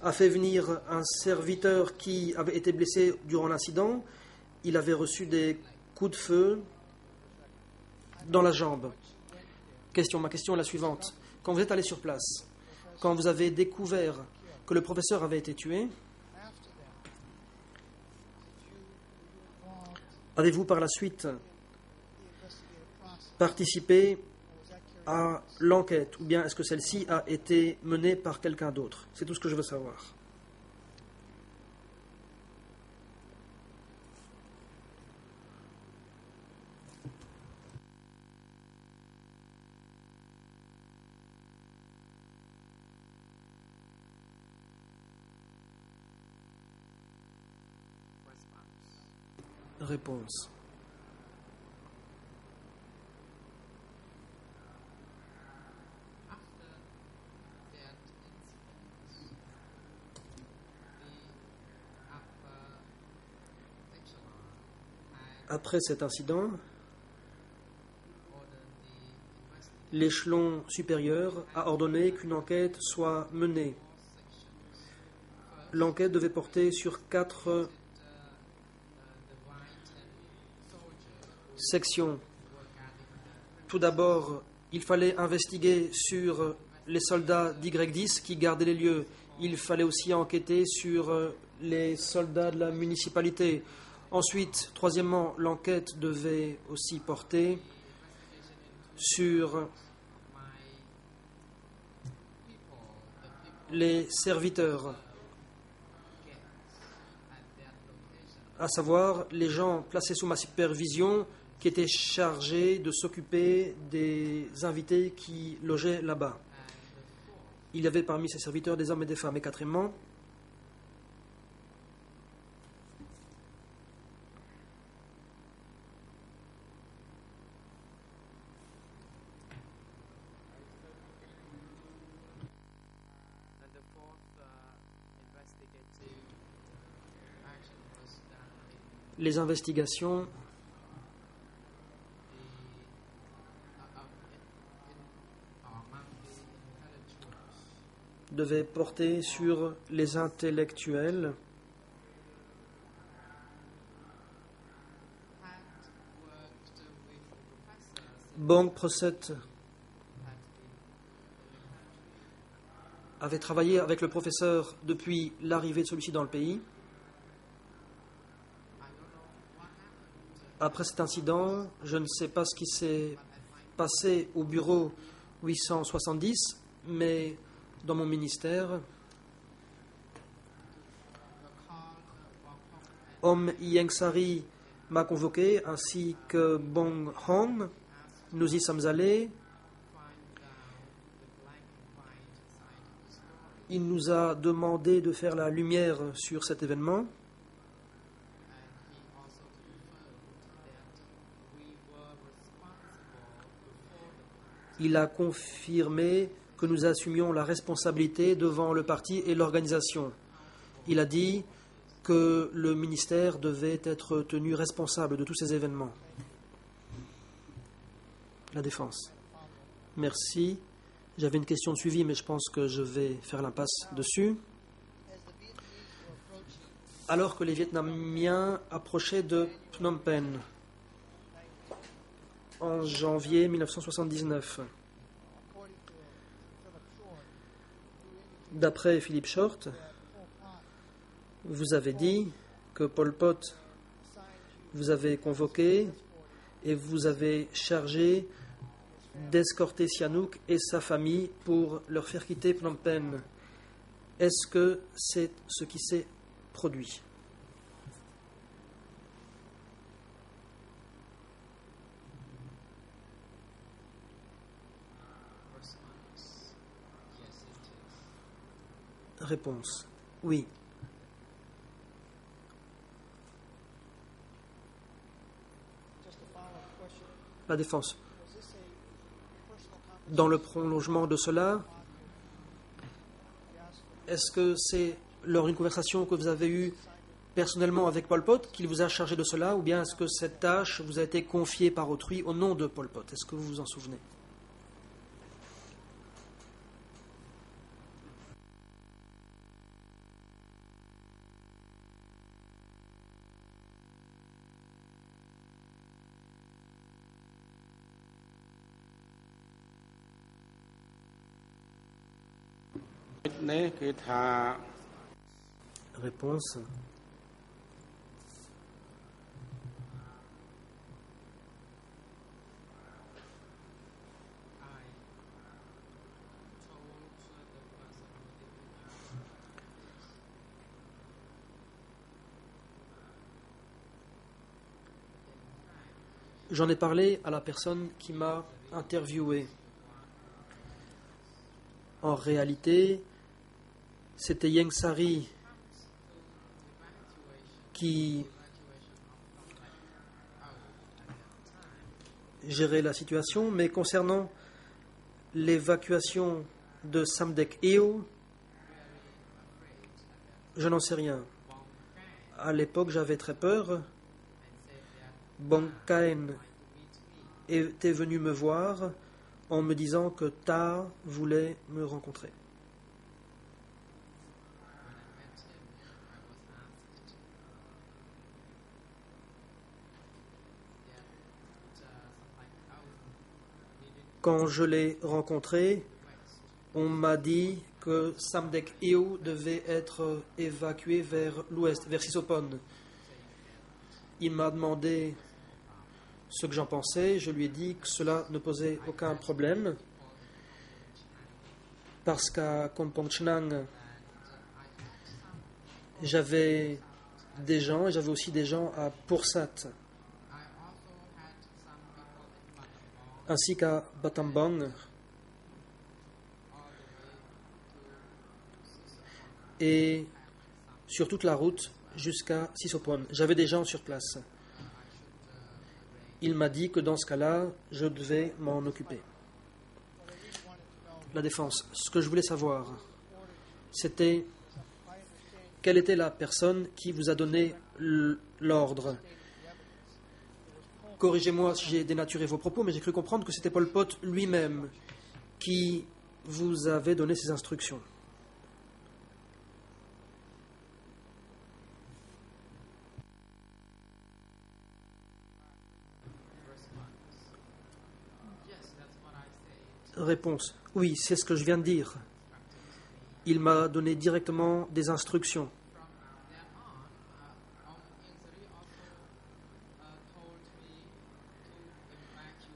a fait venir un serviteur qui avait été blessé durant l'incident. Il avait reçu des coups de feu dans la jambe. Ma question est la suivante. Quand vous êtes allé sur place, quand vous avez découvert que le professeur avait été tué, avez-vous par la suite participé à l'enquête ou bien est-ce que celle-ci a été menée par quelqu'un d'autre? C'est tout ce que je veux savoir. Réponse. Après cet incident, l'échelon supérieur a ordonné qu'une enquête soit menée. L'enquête devait porter sur 4 sections. Tout d'abord, il fallait investiguer sur les soldats d'Y10 qui gardaient les lieux. Il fallait aussi enquêter sur les soldats de la municipalité. Ensuite, troisièmement, l'enquête devait aussi porter sur les serviteurs, à savoir les gens placés sous ma supervision qui étaient chargés de s'occuper des invités qui logeaient là-bas. Il y avait parmi ces serviteurs des hommes et des femmes. Et quatrièmement, les investigations devaient porter sur les intellectuels Bong Proset avait travaillé avec le professeur depuis l'arrivée de celui-ci dans le pays. Après cet incident, je ne sais pas ce qui s'est passé au bureau 870, mais dans mon ministère, Om Yengsari m'a convoqué, ainsi que Bong Hong. Nous y sommes allés. Il nous a demandé de faire la lumière sur cet événement. Il a confirmé que nous assumions la responsabilité devant le parti et l'organisation. Il a dit que le ministère devait être tenu responsable de tous ces événements. La défense. Merci. J'avais une question de suivi, mais je pense que je vais faire l'impasse dessus. Alors que les Vietnamiens approchaient de Phnom Penh en janvier 1979, d'après Philippe Short, vous avez dit que Pol Pot vous avez convoqué et vous avez chargé d'escorter Sihanouk et sa famille pour leur faire quitter Phnom Penh. Est-ce que c'est ce qui s'est produit? Réponse. Oui. La défense. Dans le prolongement de cela, est-ce que c'est lors d'une conversation que vous avez eue personnellement avec Pol Pot qu'il vous a chargé de cela, ou bien est-ce que cette tâche vous a été confiée par autrui au nom de Pol Pot? Est-ce que vous vous en souvenez? Réponse. J'en ai parlé à la personne qui m'a interviewé. En réalité, c'était Yengsari qui gérait la situation, mais concernant l'évacuation de Samdech Eo, je n'en sais rien. À l'époque, j'avais très peur. Bong Kaen était venu me voir en me disant que Ta voulait me rencontrer. Quand je l'ai rencontré, on m'a dit que Samdech Eo devait être évacué vers l'ouest, vers Sisopon. Il m'a demandé ce que j'en pensais. Je lui ai dit que cela ne posait aucun problème parce qu'à Kompong Chnang, j'avais des gens et j'avais aussi des gens à Pursat ainsi qu'à Battambang et sur toute la route jusqu'à Sisopon. J'avais des gens sur place. Il m'a dit que dans ce cas-là, je devais m'en occuper. La défense. Ce que je voulais savoir, c'était quelle était la personne qui vous a donné l'ordre. Corrigez-moi si j'ai dénaturé vos propos, mais j'ai cru comprendre que c'était Pol Pot lui-même qui vous avait donné ces instructions. Réponse. Oui, c'est ce que je viens de dire. Il m'a donné directement des instructions.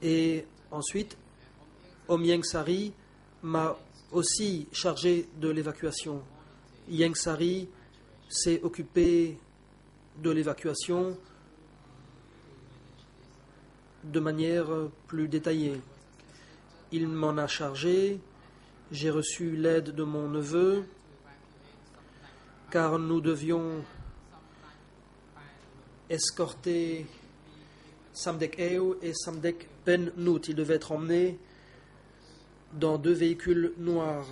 Et ensuite, Om Ieng Sary m'a aussi chargé de l'évacuation. Ieng Sary s'est occupé de l'évacuation de manière plus détaillée. Il m'en a chargé, j'ai reçu l'aide de mon neveu, car nous devions escorter Samdech Eo et Samdech Ben Nout. Ils devaient être emmenés dans 2 véhicules noirs.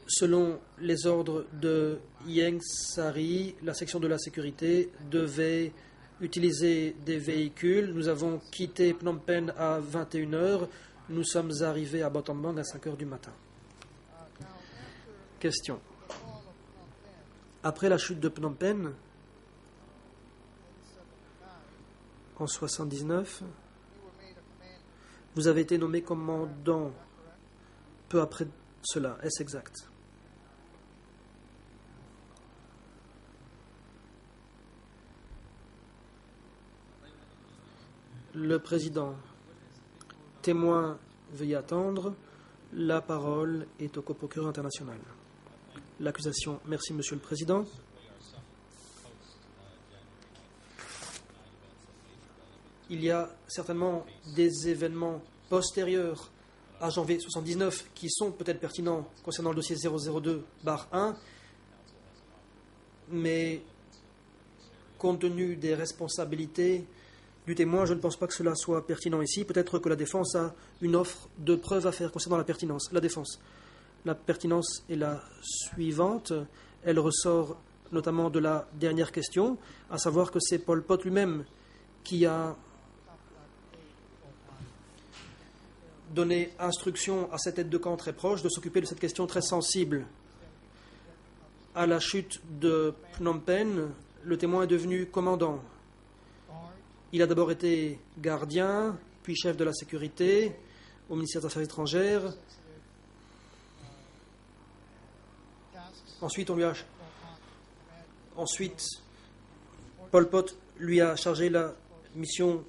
Selon les ordres de Ieng Sary, la section de la sécurité devait utiliser des véhicules. Nous avons quitté Phnom Penh à 21h. Nous sommes arrivés à Battambang à 5h du matin. Question. Après la chute de Phnom Penh, en 1979, vous avez été nommé commandant peu après cela. Est-ce exact? Le président. Témoin, veuillez attendre. La parole est au coprocureur international. L'accusation. Merci, Monsieur le Président. Il y a certainement des événements postérieurs à janvier 1979 qui sont peut-être pertinents concernant le dossier 002/1, mais compte tenu des responsabilités du témoin, je ne pense pas que cela soit pertinent ici. Peut-être que la défense a une offre de preuves à faire concernant la pertinence. La défense. La pertinence est la suivante. Elle ressort notamment de la dernière question, à savoir que c'est Pol Pot lui-même qui a donné instruction à cette aide de camp très proche de s'occuper de cette question très sensible. À la chute de Phnom Penh, le témoin est devenu commandant. Il a d'abord été gardien, puis chef de la sécurité au ministère des Affaires étrangères. Ensuite, Pol Pot lui a chargé la mission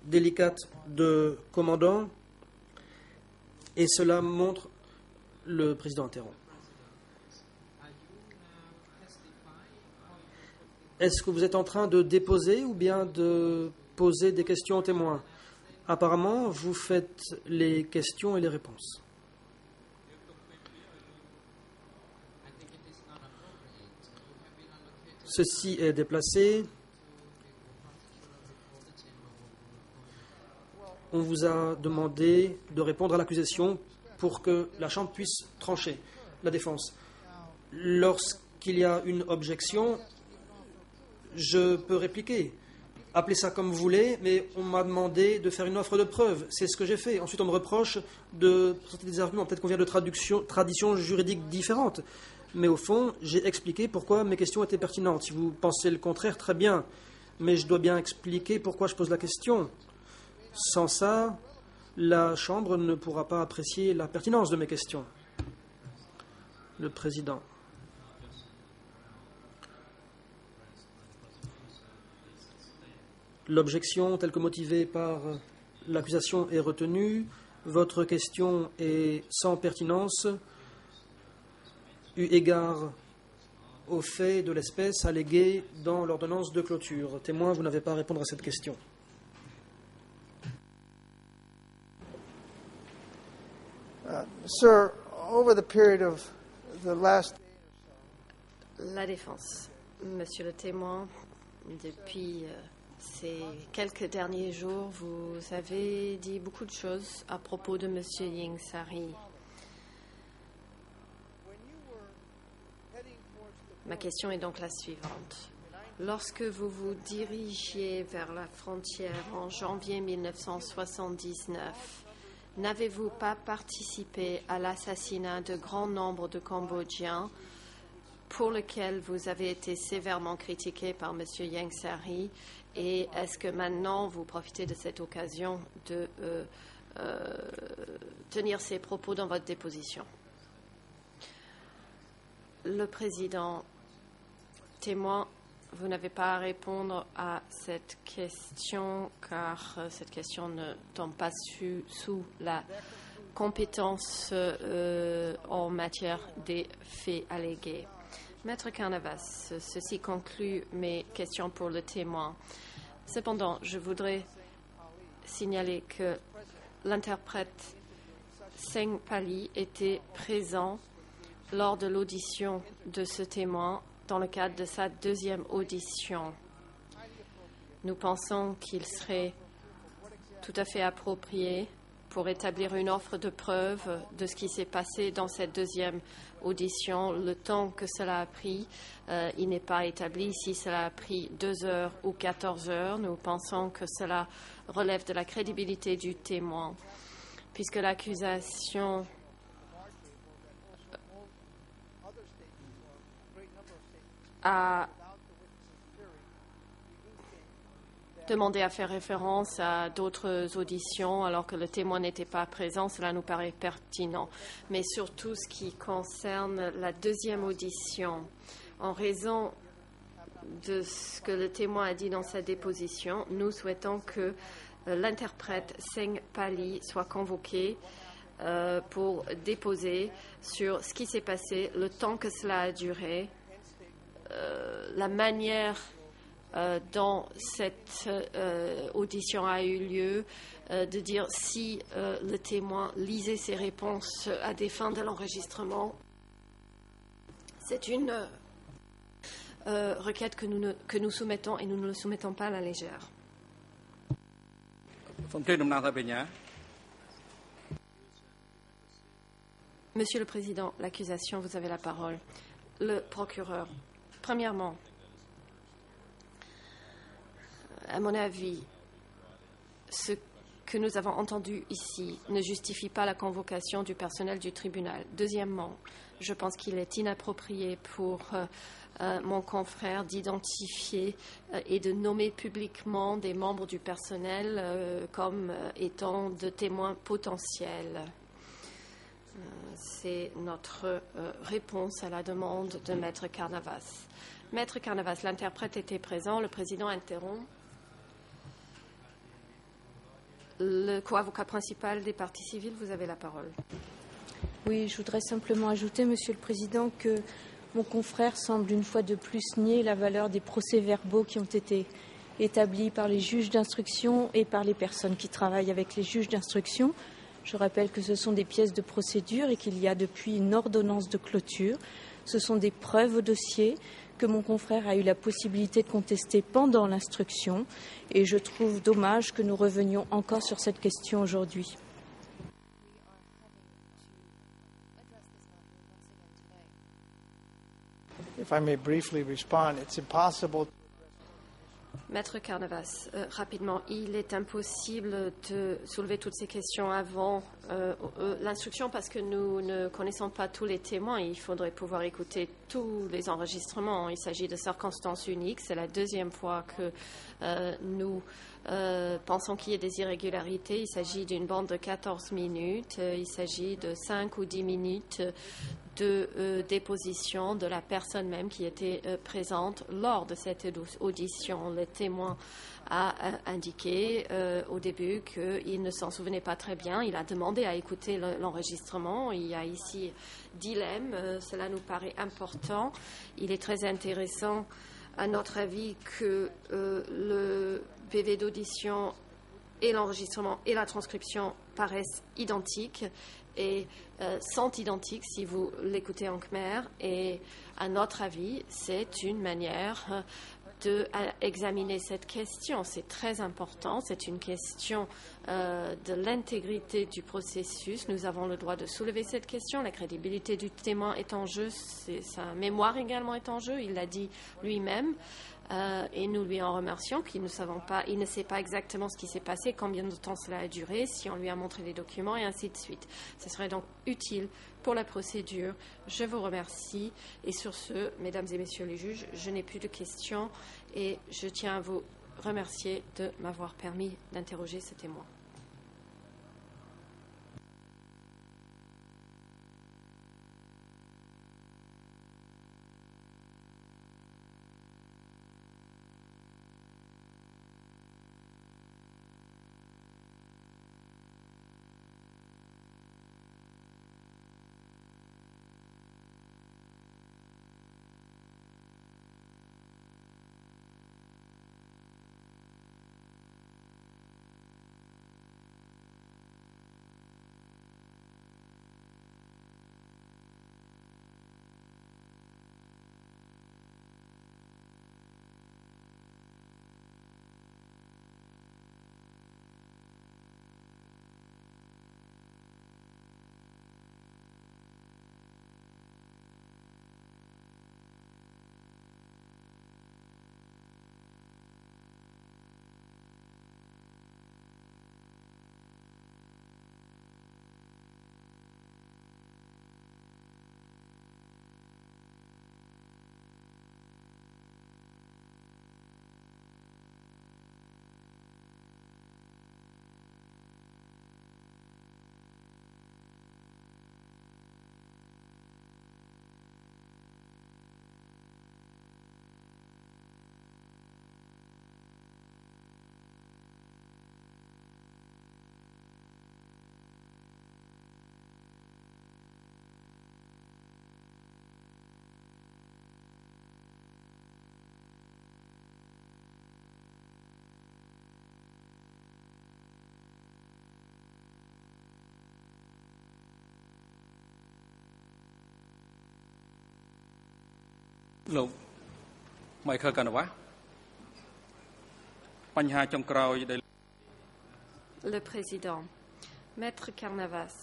délicate de commandant, et cela montre le président interrompt. Est-ce que vous êtes en train de déposer ou bien de poser des questions aux témoins? Apparemment, vous faites les questions et les réponses. Ceci est déplacé. On vous a demandé de répondre à l'accusation pour que la Chambre puisse trancher. La défense. Lorsqu'il y a une objection, je peux répliquer. Appelez ça comme vous voulez, mais on m'a demandé de faire une offre de preuve. C'est ce que j'ai fait. Ensuite, on me reproche de présenter des arguments. Peut-être qu'on vient de traditions juridiques différentes. Mais au fond, j'ai expliqué pourquoi mes questions étaient pertinentes. Si vous pensez le contraire, très bien. Mais je dois bien expliquer pourquoi je pose la question. Sans ça, la Chambre ne pourra pas apprécier la pertinence de mes questions. Le Président. L'objection, telle que motivée par l'accusation, est retenue. Votre question est sans pertinence, eu égard aux faits de l'espèce allégués dans l'ordonnance de clôture. Témoin, vous n'avez pas à répondre à cette question. Sir, over the period of the last... La défense. Monsieur le témoin, depuis ces quelques derniers jours, vous avez dit beaucoup de choses à propos de Monsieur Ieng Sary. Ma question est donc la suivante. Lorsque vous vous dirigiez vers la frontière en janvier 1979, n'avez-vous pas participé à l'assassinat de grand nombre de Cambodgiens pour lequel vous avez été sévèrement critiqué par M. Ieng Sary? Et est-ce que maintenant vous profitez de cette occasion de tenir ces propos dans votre déposition? Le président. Témoin, vous n'avez pas à répondre à cette question car cette question ne tombe pas sous la compétence en matière des faits allégués. Maître Carnavas, ceci conclut mes questions pour le témoin. Cependant, je voudrais signaler que l'interprète Singh Pali était présent lors de l'audition de ce témoin dans le cadre de sa deuxième audition. Nous pensons qu'il serait tout à fait approprié pour établir une offre de preuve de ce qui s'est passé dans cette deuxième audition. Le temps que cela a pris, il n'est pas établi. Si cela a pris 2 heures ou 14 heures, nous pensons que cela relève de la crédibilité du témoin, puisque l'accusation a demandé à faire référence à d'autres auditions alors que le témoin n'était pas présent. Cela nous paraît pertinent. Mais surtout ce qui concerne la deuxième audition, en raison de ce que le témoin a dit dans sa déposition, nous souhaitons que l'interprète Singh Pali soit convoqué pour déposer sur ce qui s'est passé, le temps que cela a duré, la manière dont cette audition a eu lieu, de dire si le témoin lisait ses réponses à des fins de l'enregistrement. C'est une requête que nous soumettons et nous ne le soumettons pas à la légère. Monsieur le Président, l'accusation, vous avez la parole. Le procureur, premièrement, à mon avis, ce que nous avons entendu ici ne justifie pas la convocation du personnel du tribunal. Deuxièmement, je pense qu'il est inapproprié pour mon confrère d'identifier et de nommer publiquement des membres du personnel comme étant de témoins potentiels. C'est notre réponse à la demande de Maître Carnavas. Maître Carnavas, l'interprète était présent. Le président interrompt. Le co-avocat principal des parties civiles, vous avez la parole. Oui, je voudrais simplement ajouter, Monsieur le Président, que mon confrère semble une fois de plus nier la valeur des procès-verbaux qui ont été établis par les juges d'instruction et par les personnes qui travaillent avec les juges d'instruction. Je rappelle que ce sont des pièces de procédure et qu'il y a depuis une ordonnance de clôture. Ce sont des preuves au dossier que mon confrère a eu la possibilité de contester pendant l'instruction. Et je trouve dommage que nous revenions encore sur cette question aujourd'hui. If I may briefly respond, it's impossible. Maître Carnavas, rapidement, il est impossible de soulever toutes ces questions avant l'instruction parce que nous ne connaissons pas tous les témoins. Il faudrait pouvoir écouter tous les enregistrements. Il s'agit de circonstances uniques. C'est la deuxième fois que nous pensons qu'il y ait des irrégularités. Il s'agit d'une bande de 14 minutes. Il s'agit de 5 ou 10 minutes de déposition de la personne même qui était présente lors de cette audition. Le témoin a indiqué au début qu'il ne s'en souvenait pas très bien. Il a demandé à écouter l'enregistrement. Il y a ici dilemme. Cela nous paraît important. Il est très intéressant, à notre avis, que le PV d'audition et l'enregistrement et la transcription paraissent identiques et sont identiques si vous l'écoutez en khmer. Et à notre avis, c'est une manière d'examiner cette question. C'est très important. C'est une question de l'intégrité du processus. Nous avons le droit de soulever cette question. La crédibilité du témoin est en jeu. Sa mémoire également est en jeu. Il l'a dit lui-même. Et nous lui en remercions qu'il ne sait pas exactement ce qui s'est passé, combien de temps cela a duré, si on lui a montré les documents et ainsi de suite. Ce serait donc utile pour la procédure. Je vous remercie. Et sur ce, mesdames et messieurs les juges, je n'ai plus de questions et je tiens à vous remercier de m'avoir permis d'interroger ce témoin. លោក Michael Canavas បញ្ហាចុងក្រោយដែល Le président, Maître Carnavas,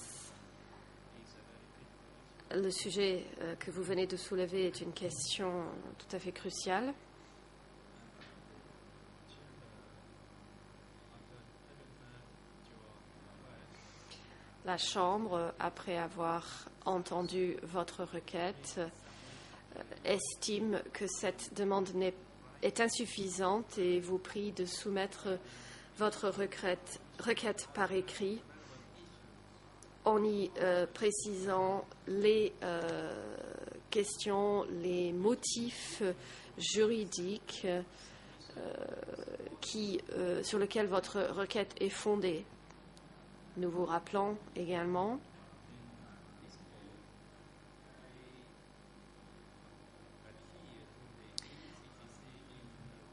le sujet que vous venez de soulever est une question tout à fait cruciale. La Chambre, après avoir entendu votre requête, estime que cette demande est insuffisante et vous prie de soumettre votre requête par écrit en y précisant les questions, les motifs juridiques sur lesquels votre requête est fondée. Nous vous rappelons également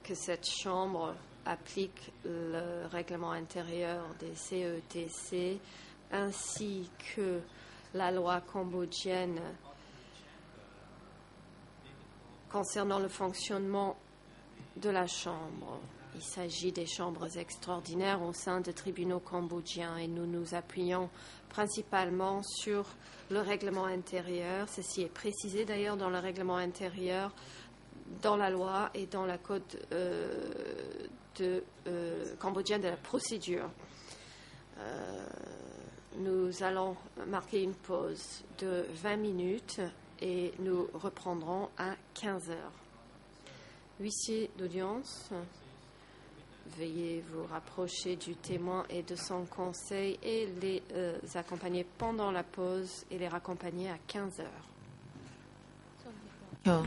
que cette Chambre applique le règlement intérieur des CETC ainsi que la loi cambodgienne concernant le fonctionnement de la Chambre. Il s'agit des chambres extraordinaires au sein des tribunaux cambodgiens et nous nous appuyons principalement sur le règlement intérieur. Ceci est précisé d'ailleurs dans le règlement intérieur, dans la loi et dans la code cambodgienne de la procédure. Nous allons marquer une pause de 20 minutes et nous reprendrons à 15 heures. Huissier d'audience, veuillez vous rapprocher du témoin et de son conseil et les accompagner pendant la pause et les raccompagner à 15 heures.